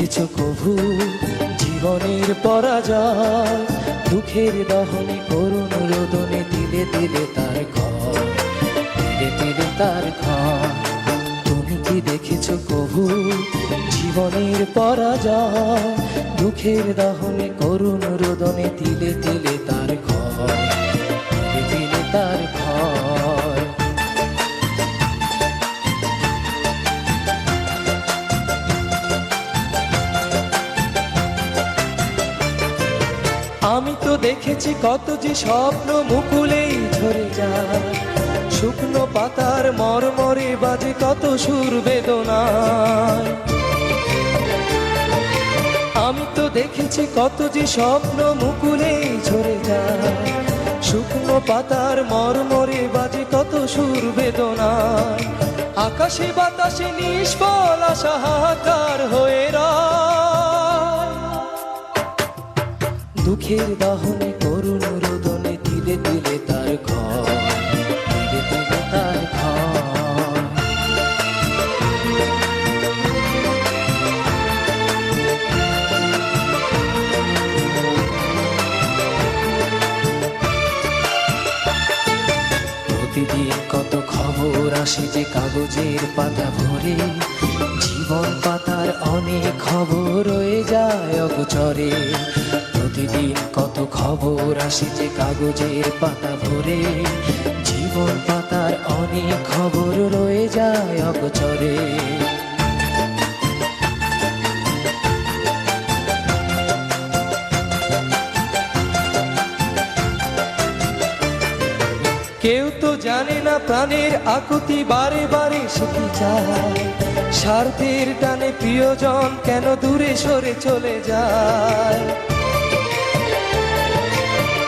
দেখেছো কভু জীবনের পরাজয়? দুঃখের দহনে করুণ রোদনে দিলে দিলে তার ঘর, দিলে দিলে তার ঘর। তুমি কি দেখেছো কভু জীবনের পরাজয়? দুঃখের দহনে করুণ রোদনে দিলে দিলে তার ঘর, দিলে দিলে তার ঘর। আমি তো দেখেছি কত যে স্বপ্ন মুকুলেই ঝরে যায়, শুকনো পাতার মরমরে বাজে কত সুর বেদনায়। আমি তো দেখেছি কত যে স্বপ্ন মুকুলেই ঝরে যায়, শুকনো পাতার মরমরে বাজে কত সুর বেদনায়। আকাশে বাতাসে নিষ্ফল আশা হাহাকার হয়ে রয়। দুঃখের দহনে করুণ রোদনে দিলে দিলে তার ঘর, দিলে দিলে তার ঘর। প্রতিদিন কত খবর আসে যে কাগজের পাতা ভরে, জীবন পাতার অনেক খবর রয়ে যায় অগোচরে। প্রতিদিন কত খবর আসে যে কাগজের পাতা ভরে, জীবন পাতার অনেক খবর রয়ে যায় অগোচরে। কেউ তো জানে না প্রাণের আকুতি বারে বারে শুকি যায়, স্বার্থের টানে প্রিয়জন কেন দূরে সরে চলে যায়।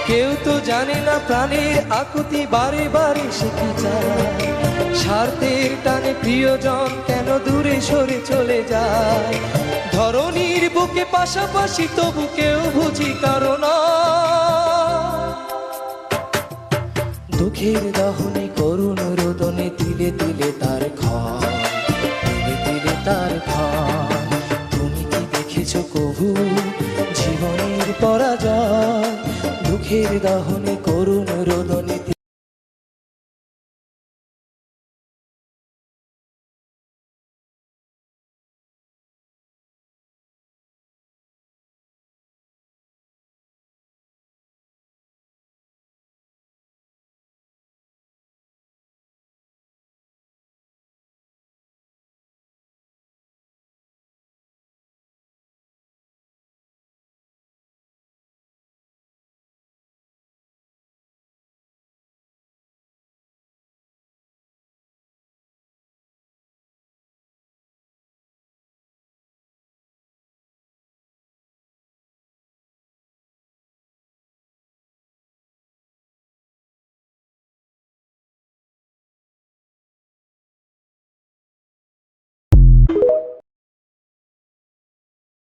কেউ তো জানে না প্রাণের আকুতি বারে বারে শুকি যায়, স্বার্থের টানে প্রিয়জন কেন দূরে সরে চলে যায়। ধরনীর বুকে পাশাপাশি তবু কেউ বুঝি কারণ দুঃখের দহনে করুণ রোদনে দিলে দিলে তার ঘর, দিলে দিলে তার ঘর। তুমি কি দেখেছো কভু জীবনের পরাজয়? দুঃখের দহনে করুণ রোদনে